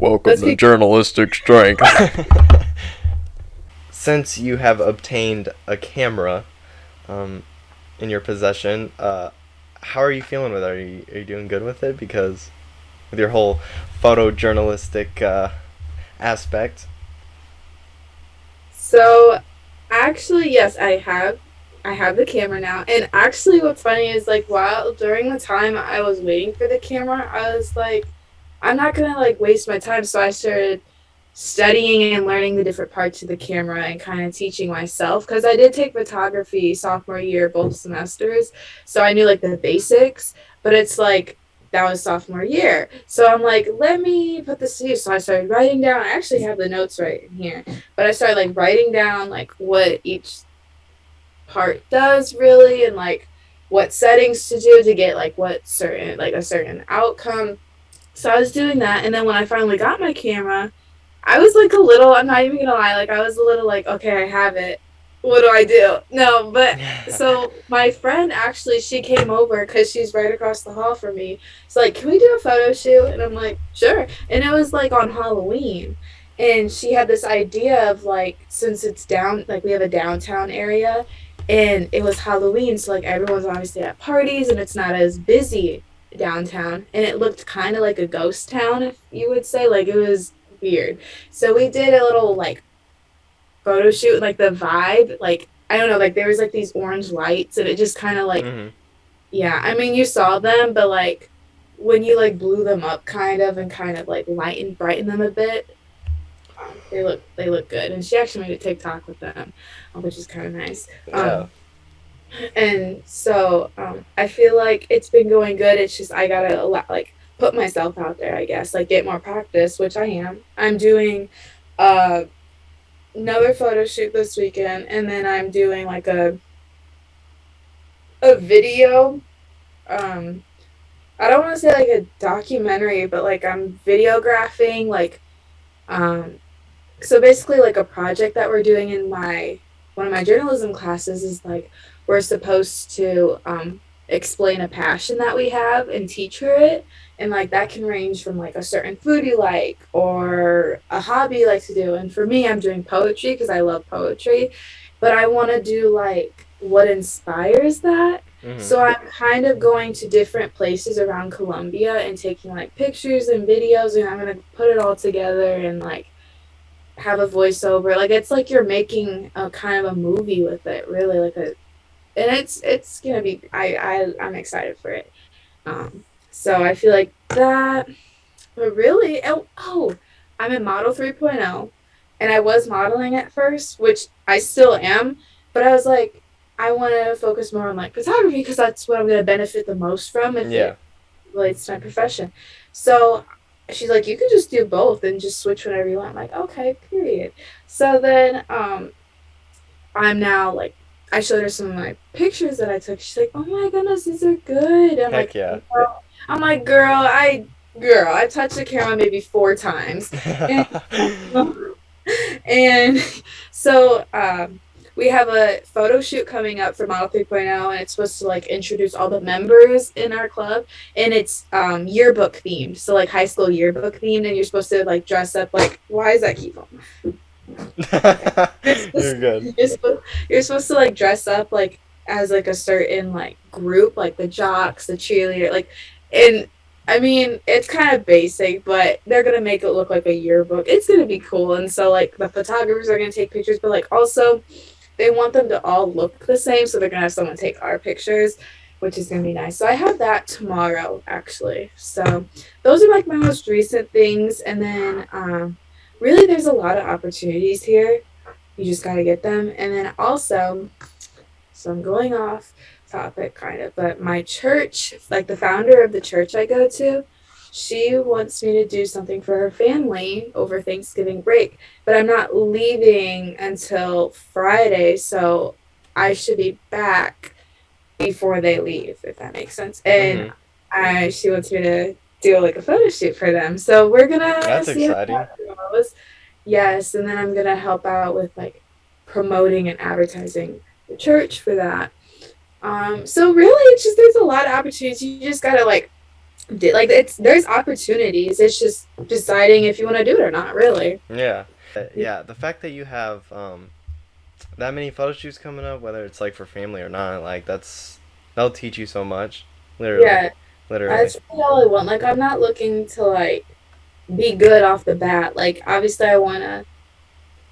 Welcome to journalistic strength. Since you have obtained a camera in your possession, how are you feeling with it? Are you doing good with it? Because with your whole photojournalistic aspect. So actually, yes, I have the camera now. And actually what's funny is like while during the time I was waiting for the camera, I was like, I'm not gonna like waste my time. So I started studying and learning the different parts of the camera and kind of teaching myself because I did take photography sophomore year both semesters. So I knew like the basics, but it's like that was sophomore year. So I'm like, let me put this to use. So I started writing down. I actually have the notes right in here, but I started like writing down like what each part does really and like what settings to do to get like what certain like a certain outcome. So I was doing that, and then when I finally got my camera, I was like a little, I'm not even gonna lie, like I was a little like, okay, I have it. What do I do? No, but so my friend actually, she came over because she's right across the hall from me. So like, can we do a photo shoot? And I'm like, sure. And it was like on Halloween. And she had this idea of like, since it's down, like we have a downtown area and it was Halloween. So like everyone's obviously at parties and it's not as busy downtown. And it looked kind of like a ghost town, if you would say. Like it was weird. So we did a little like photo shoot, like the vibe, like I don't know, like there was like these orange lights and it just kind of like Mm-hmm. yeah, I mean you saw them, but like when you like blew them up kind of and kind of like lighten brighten them a bit, they look good. And she actually made a TikTok with them, which is kind of nice. Yeah. And so I feel like it's been going good. It's just I gotta like put myself out there, I guess, like get more practice, which I am. I'm doing uh another photo shoot this weekend, and then I'm doing like a video. Um, I don't want to say like a documentary, but like I'm videographing like um so basically like a project that we're doing in my one of my journalism classes is like we're supposed to explain a passion that we have and teach her it, and like that can range from like a certain food you like or a hobby you like to do. And for me, I'm doing poetry because I love poetry, but I want to do like what inspires that. Mm-hmm. So I'm kind of going to different places around Colombia and taking like pictures and videos, and I'm going to put it all together and like have a voiceover. Like it's like you're making a kind of a movie with it, really like a and it's gonna be I'm excited for it. So I feel like that but really I'm in Model 3.0 and I was modeling at first, which I still am, but I was like, I want to focus more on like photography because that's what I'm going to benefit the most from if Yeah. it relates to my profession. So she's like, you could just do both and just switch whenever you want. I'm like, okay, period. So then I'm now like I showed her some of my pictures that I took. She's like, "Oh my goodness, these are good." Heck yeah. I'm like, girl, I touched the camera maybe 4 times, and, and so we have a photo shoot coming up for Model 3.0, and it's supposed to like introduce all the members in our club, and it's yearbook themed, so like high school yearbook themed, and you're supposed to like dress up like. Why is that key phone? Okay. You're You're supposed, good. you're supposed to like dress up like as like a certain like group, like the jocks, the cheerleader, like and I mean it's kind of basic, but they're gonna make it look like a yearbook. It's gonna be cool, and so like the photographers are gonna take pictures, but like also they want them to all look the same, so they're gonna have someone take our pictures, which is gonna be nice. So I have that tomorrow actually. So those are like my most recent things, and then really there's a lot of opportunities here. You just got to get them. And then also, so I'm going off topic kind of, but my church, like the founder of the church I go to, she wants me to do something for her family over Thanksgiving break, but I'm not leaving until Friday, so I should be back before they leave, if that makes sense. And Mm-hmm. she wants me to do like a photo shoot for them. So we're gonna That's see how exciting. that goes. Yes, and then I'm gonna help out with like promoting and advertising the church for that. So really it's just there's a lot of opportunities. You just gotta like like it's there's opportunities. It's just deciding if you want to do it or not, really. Yeah. Yeah, the fact that you have that many photo shoots coming up, whether it's like for family or not, like that'll teach you so much. Literally. Yeah, Literally. that's really all I want. Like I'm not looking to like be good off the bat. Like obviously I want to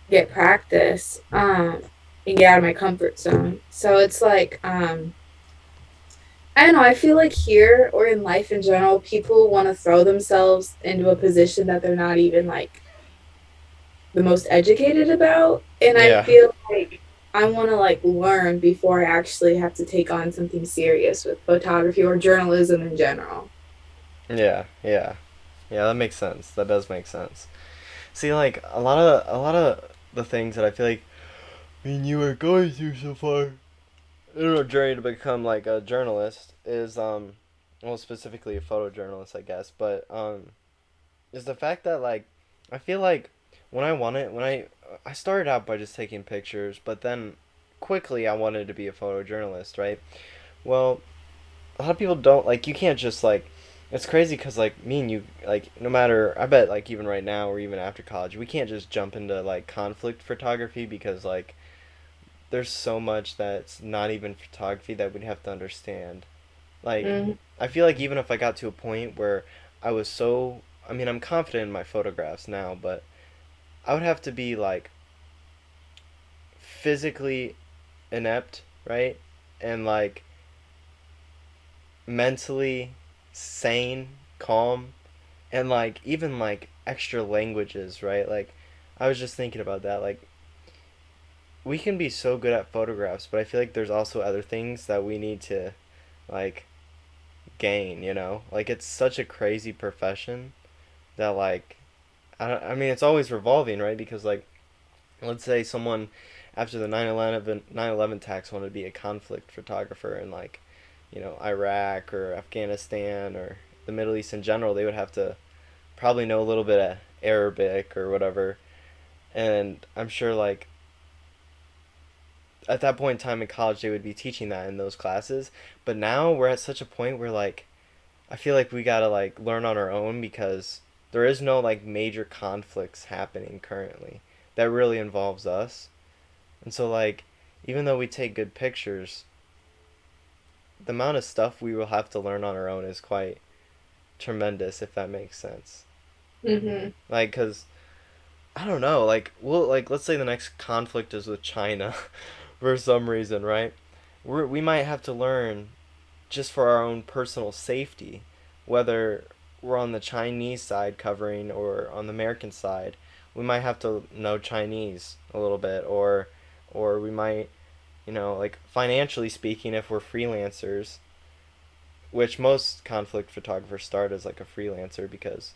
get practice and get out of my comfort zone. So it's like I don't know, I feel like here or in life in general, people want to throw themselves into a position that they're not even like the most educated about. And I Yeah. feel like I want to like learn before I actually have to take on something serious with photography or journalism in general. Yeah. Yeah. Yeah, that makes sense. That does make sense. See, like a lot of the things that I feel like me and you are going through so far in our journey to become like a journalist is well, specifically a photojournalist, I guess, but is the fact that like I feel like when I started out by just taking pictures, but then quickly I wanted to be a photojournalist, right? Well, a lot of people don't like, you can't just like, it's crazy because like me and you, like, no matter, I bet like even right now or even after college, we can't just jump into like conflict photography because like there's so much that's not even photography that we'd have to understand. Like, Mm-hmm. I feel like even if I got to a point where I was so, I mean, I'm confident in my photographs now, but I would have to be like physically inept, right? And like mentally sane, calm, and like even like extra languages, right? Like I was just thinking about that. Like we can be so good at photographs, but I feel like there's also other things that we need to like gain, you know? Like it's such a crazy profession that like I mean it's always revolving, right? Because like let's say someone after the 9/11 attacks wanted to be a conflict photographer in like, you know, Iraq or Afghanistan or the Middle East in general, they would have to probably know a little bit of Arabic or whatever. And I'm sure like at that point in time in college they would be teaching that in those classes. But now we're at such a point where like I feel like we gotta like learn on our own because there is no like major conflicts happening currently that really involves us. And so like even though we take good pictures, the amount of stuff we will have to learn on our own is quite tremendous if that makes sense. Mm-hmm. Like cuz I don't know, like we'll like let's say the next conflict is with China for some reason, right? We might have to learn just for our own personal safety, whether we're on the Chinese side covering or on the American side, we might have to know Chinese a little bit, or we might, you know, like financially speaking, if we're freelancers, which most conflict photographers start as like a freelancer because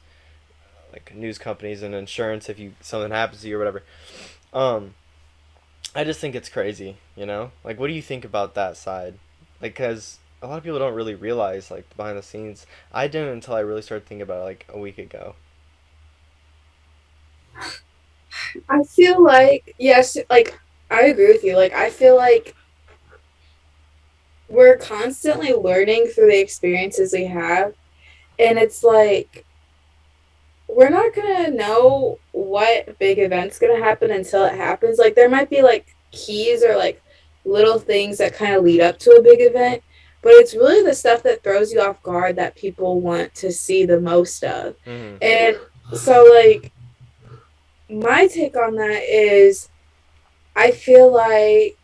like news companies and insurance if you something happens to you or whatever. Um, I just think it's crazy, you know? Like, what do you think about that side? Like, because a lot of people don't really realize, like, the behind the scenes. I didn't until I really started thinking about it, like, a week ago. I feel like yes, like I agree with you. Like I feel like we're constantly learning through the experiences we have, and it's like we're not gonna know what big event's gonna happen until it happens. Like there might be like keys or like little things that kind of lead up to a big event, but it's really the stuff that throws you off guard that people want to see the most of. Mm-hmm. And so like my take on that is I feel like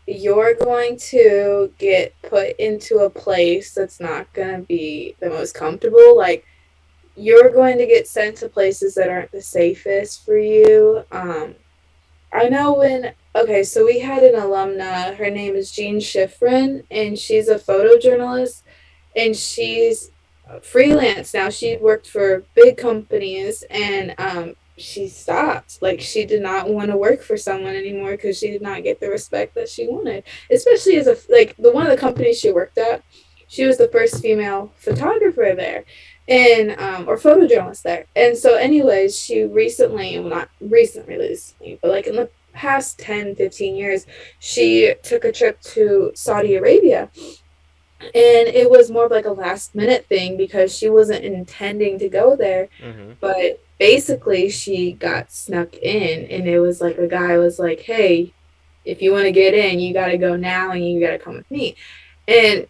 you're going to get put into a place that's not going to be the most comfortable. Like, you're going to get sent to places that aren't the safest for you. I know okay, so we had an alumna, her name is Jean Schifrin, and she's a photojournalist, and she's freelance now. She worked for big companies, and she stopped. Like she did not want to work for someone anymore because she did not get the respect that she wanted. Especially as a like the one of the companies she worked at, she was the first female photographer there, and or photojournalist there. And so, anyways, she recently, well, not recently, but like in the past 10, 15 years, she took a trip to Saudi Arabia And it was more of like a last minute thing because she wasn't intending to go there. Mm-hmm. But basically, she got snuck in, and it was like a guy was like, "Hey, if you want to get in, you got to go now, and you got to come with me." And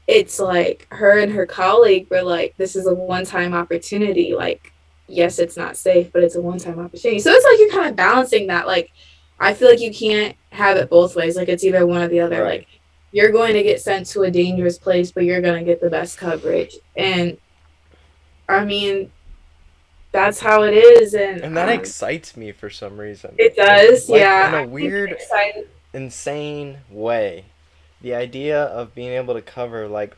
it's like her and her colleague were like, "This is a one-time opportunity. Like, yes, it's not safe, but it's a one-time opportunity." So it's like you're kind of balancing that. Like, I feel like you can't have it both ways. Like, it's either one or the other. Right. Like, you're going to get sent to a dangerous place, but you're going to get the best coverage. And I mean, that's how it is. And And that excites me for some reason. it does. Like in Yeah. a I'm weird, excited. insane way. The idea of being able to cover like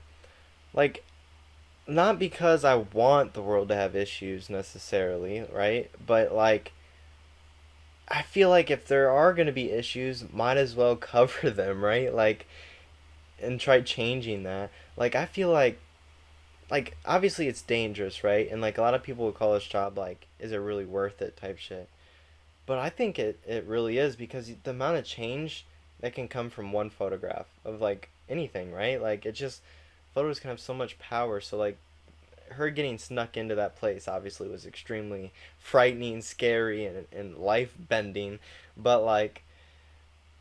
not because I want the world to have issues necessarily, right? But like I feel like if there are going to be issues, might as well cover them, right? Like and try changing that. Like I feel like obviously it's dangerous, right? And like a lot of people would call this job like is it really worth it type shit. But I think it really is because the amount of change that can come from one photograph of like anything, right? Like it just photos can have so much power. So like her getting snuck into that place obviously was extremely frightening, scary, and life bending. But like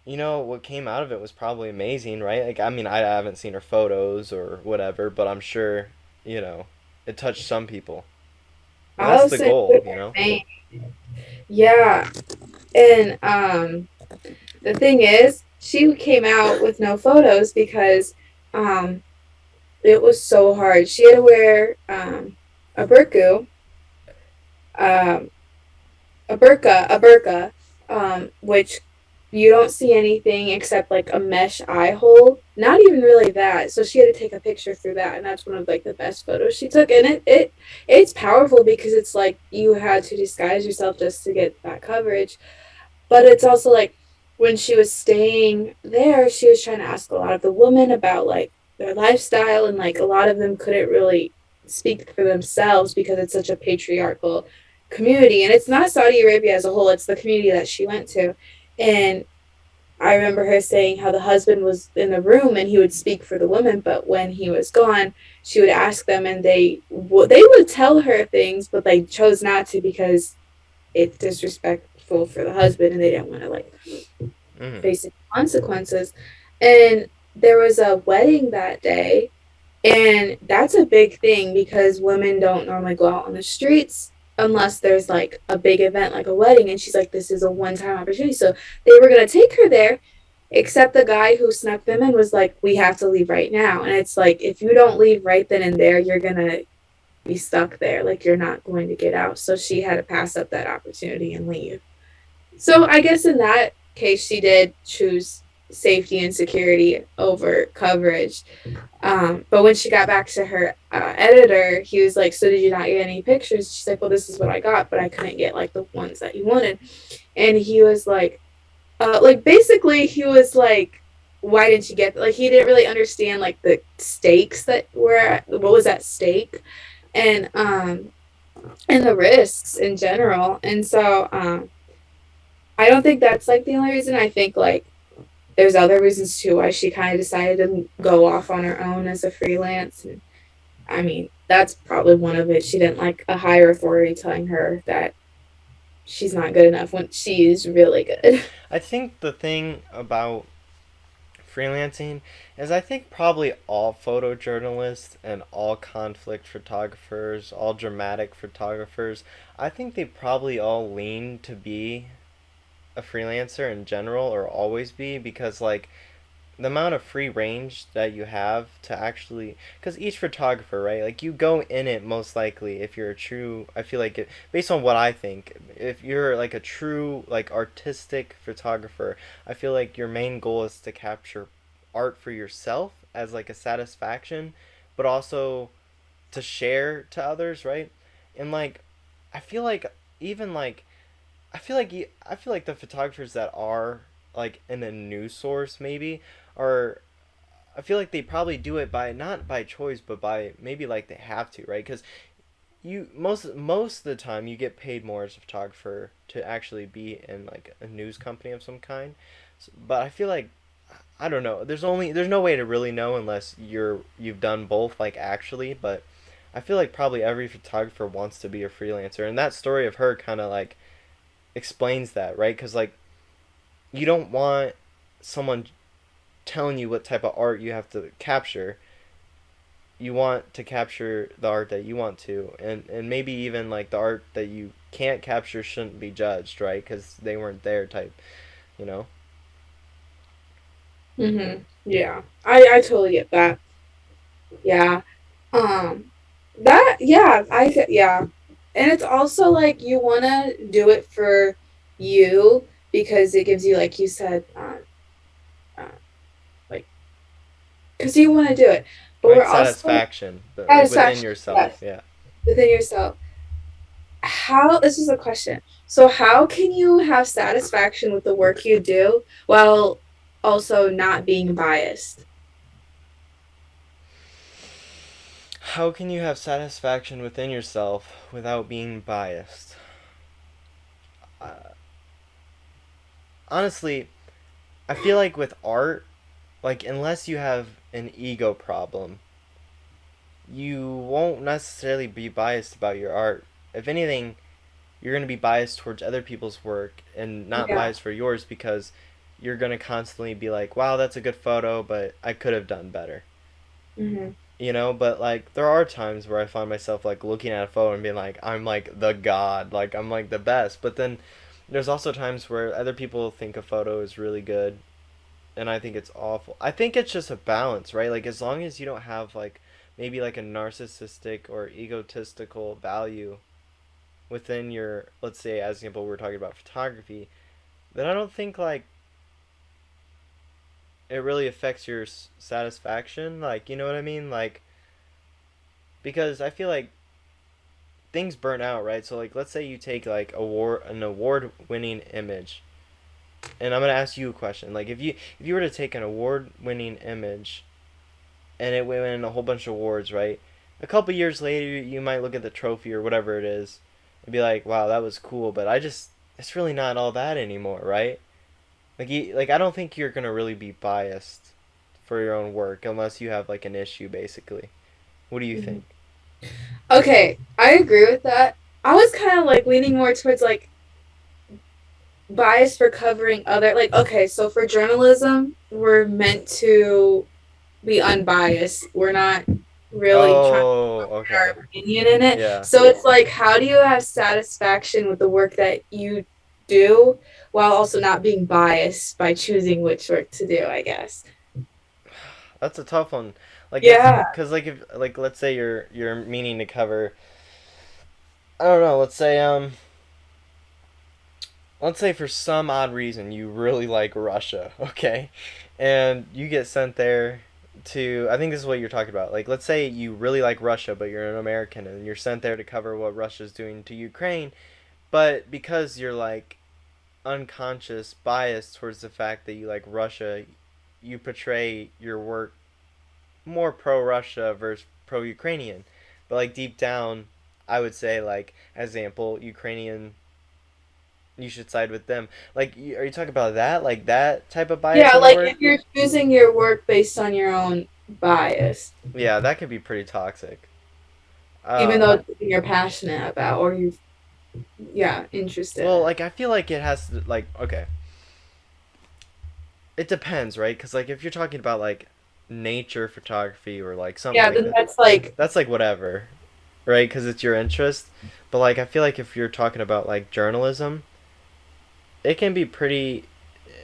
what came out of it was probably amazing, right? Like I mean I haven't seen her photos or whatever, but I'm sure it touched some people. And that's I'll the say goal. yeah. And the thing is, she came out with no photos because um it was so hard. She had to wear a burqa, um a burqa, which you don't see anything except like a mesh eye hole. Not even really that. So she had to take a picture through that, and that's one of like the best photos she took. And it's powerful because it's like you had to disguise yourself just to get that coverage. But it's also like when she was staying there, she was trying to ask a lot of the women about like their lifestyle, and like a lot of them couldn't really speak for themselves because it's such a patriarchal community. And it's not Saudi Arabia as a whole, it's the community that she went to. And I remember her saying how the husband was in the room and he would speak for the women, but when he was gone, she would ask them, and they would tell her things, but they chose not to because it's disrespectful for the husband, and they didn't want to like Mm-hmm. face any consequences. And there was a wedding that day, and that's a big thing because women don't normally go out on the streets unless there's like a big event like a wedding. And she's like, this is a one-time opportunity. So they were going to take her there, except the guy who snuck them in was like, we have to leave right now. And it's like, if you don't leave right then and there, you're going to be stuck there. Like, you're not going to get out. So she had to pass up that opportunity and leave. So I guess in that case, she did choose safety and security over coverage. But when she got back to her editor, he was like, "So did you not get any pictures?" She's like, "Well, this is what I got, but I couldn't get like the ones that you wanted." And he was like basically, he was like, "Why didn't you get?" Like he didn't really understand like the stakes that were what was at stake, and and the risks in general. And so I don't think that's like the only reason. I think like there's other reasons too why she kind of decided to go off on her own as a freelance. And I mean, that's probably one of it. She didn't like a higher authority telling her that she's not good enough when she's really good. I think the thing about freelancing is I think probably all photojournalists and all conflict photographers, all dramatic photographers, I think they probably all lean to be a freelancer in general or always be because like the amount of free range that you have to actually because each photographer, right, like you go in it most likely if you're a true, I feel like it, based on what I think, if you're like a true like artistic photographer, I feel like your main goal is to capture art for yourself as like a satisfaction, but also to share to others, right? And like I feel like even like I feel like the photographers that are like in a news source maybe are, I feel like they probably do it by not by choice but by maybe like they have to, right? Because you most of the time you get paid more as a photographer to actually be in like a news company of some kind. But I feel like I don't know. There's no way to really know unless you've done both like actually, but I feel like probably every photographer wants to be a freelancer, and that story of her kind of like explains that, right? Cuz like you don't want someone telling you what type of art you have to capture. You want to capture the art that you want to, and maybe even like the art that you can't capture shouldn't be judged, right? Cuz they weren't there type, you know. Yeah. I totally get that. Yeah. Um that yeah, yeah. And it's also like you want to do it for you because it gives you like you said uh like cuz you want to do it. But we're Right, also satisfaction, but like within satisfaction, yourself, yes, yeah. within yourself. How this is a question. So how can you have satisfaction with the work you do while also not being biased? How can you have satisfaction within yourself without being biased? Uh, Honestly, I feel like with art, like unless you have an ego problem, you won't necessarily be biased about your art. If anything, you're going to be biased towards other people's work and not Yeah. biased for yours because you're going to constantly be like, wow, that's a good photo, but I could have done better. Hmm. You know, but like there are times where I find myself like looking at a photo and being like, I'm like the god, like I'm like the best. But then there's also times where other people think a photo is really good and I think it's awful. I think it's just a balance, right? Like as long as you don't have like maybe like a narcissistic or egotistical value within your, let's say as example we're talking about photography, then I don't think like it really affects your satisfaction, like you know what I mean? Like because I feel like things burn out, right? So like let's say you take like an award winning image. And I'm gonna ask you a question. Like if you were to take an award winning image and it win a whole bunch of awards, right? A couple years later you might look at the trophy or whatever it is and be like, wow, that was cool, but it's really not all that anymore, right? Like I don't think you're gonna really be biased for your own work unless you have like an issue basically. What do you Hmm. think? Okay, I agree with that. I was kind of like leaning more towards like bias for covering other like okay, so for journalism, we're meant to be unbiased. We're not really trying to Oh, put our okay. opinion in it. Yeah. So it's like how do you have satisfaction with the work that you do while also not being biased by choosing which work to do, I guess. That's a tough one. Like if Yeah. cuz like if like let's say you're meaning to cover I don't know, let's say for some odd reason you really like Russia, okay? And you get sent there to I think this is what you're talking about. Like let's say you really like Russia but you're an American and you're sent there to cover what Russia's doing to Ukraine, but because you're like unconscious bias towards the fact that you like Russia, you portray your work more pro Russia versus pro Ukrainian. But like deep down, I would say like as example, Ukrainian you should side with them. Like are you talking about that? Like that type of bias Yeah, in your like work? if you're choosing your work based on your own bias, Yeah, that could be pretty toxic. even Uh though it's something you're passionate about or you yeah, interested well, in. like I feel like it has to like okay. It depends, right? Cuz like if you're talking about like nature photography or like something Yeah, like then that, that's like that's like whatever, right? Because it's your interest. But like I feel like if you're talking about like journalism, it can be pretty.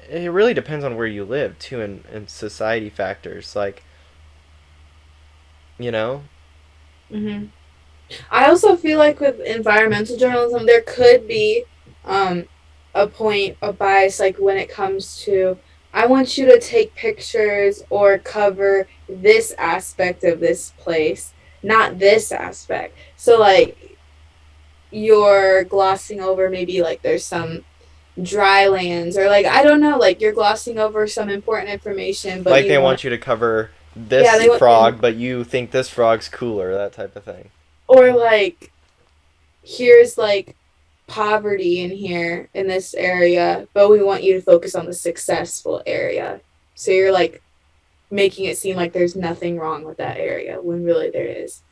It really depends on where you live too, and society factors. Like you know, mhm. I also feel like with environmental journalism, there could be um, a point of bias, like when it comes to, I want you to take pictures or cover this aspect of this place, not this aspect. So, like, you're glossing over maybe like there's some dry lands, or like, I don't know, like you're glossing over some important information, but like you they want, want you to cover yeah, this they want, frog, but you think this frog's cooler. That type of thing. or like, here's like poverty in here in this area, but we want you to focus on the successful area. So you're like making it seem like there's nothing wrong with that area when really there is.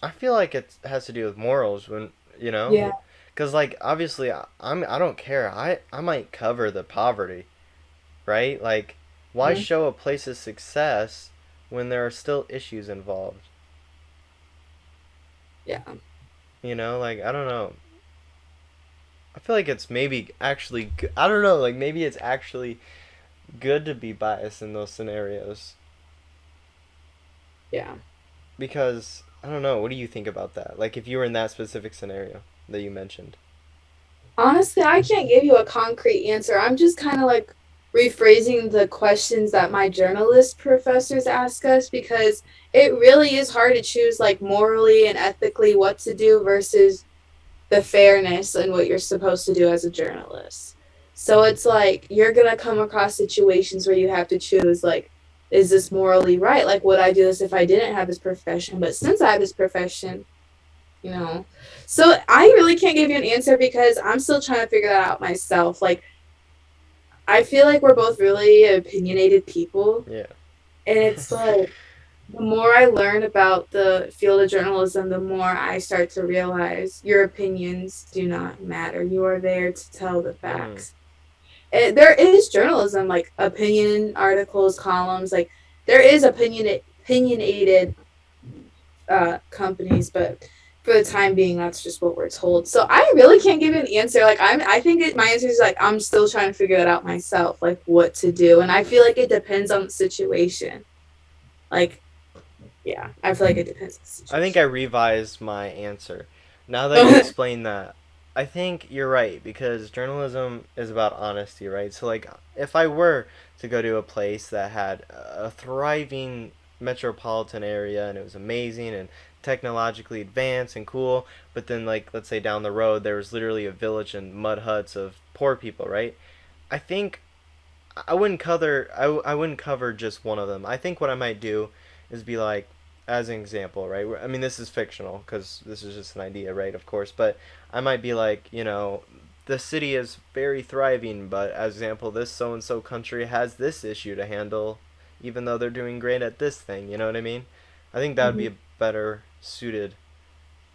I feel like it has to do with morals when Yeah. because like obviously I don't care. I might cover the poverty, right? Like, why Mhm. show a place's success when there are still issues involved? Yeah. Like I don't know. I feel like it's maybe actually I don't know. Like maybe it's actually good to be biased in those scenarios Yeah. because I don't know. What do you think about that? Like if you were in that specific scenario that you mentioned. Honestly, I can't give you a concrete answer. I'm just kind of like rephrasing the questions that my journalist professors ask us because it really is hard to choose like morally and ethically what to do versus the fairness and what you're supposed to do as a journalist. So it's like you're going to come across situations where you have to choose like is this morally right? Like would I do this if I didn't have this profession? But since I have this profession, you know. So I really can't give you an answer because I'm still trying to figure that out myself. Like I feel like we're both really opinionated people Yeah. and it's like the more I learn about the field of journalism, the more I start to realize your opinions do not matter. You are there to tell the Hmm. facts. And there is journalism, like opinion articles, columns, like there is opinionated companies, but for the time being, that's just what we're told. So I really can't give you an answer. Like I think my answer is like I'm still trying to figure that out myself, like what to do, and I feel like it depends on the situation. Like yeah, I feel like it depends on the I think I situation. revised my answer. Now that you explain that, I think you're right because journalism is about honesty, right? So like if I were to go to a place that had a thriving metropolitan area and it was amazing and technologically advanced and cool, but then like let's say down the road there was literally a village and mud huts of poor people, right? I think I wouldn't cover just one of them. I think what I might do is be like, as an example, right? I mean, this is fictional because this is just an idea, right? Of course, but I might be like, the city is very thriving, but as example, this so and so country has this issue to handle, even though they're doing great at this thing. You know what I mean? I think that would be Mhm. a better suited.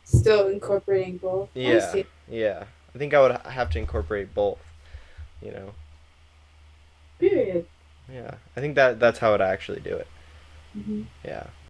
Still incorporating both. I Yeah, see. yeah. I think I would have to incorporate both. You know. Period. Yeah. I think that's how I'd actually do it. Mhm. Yeah.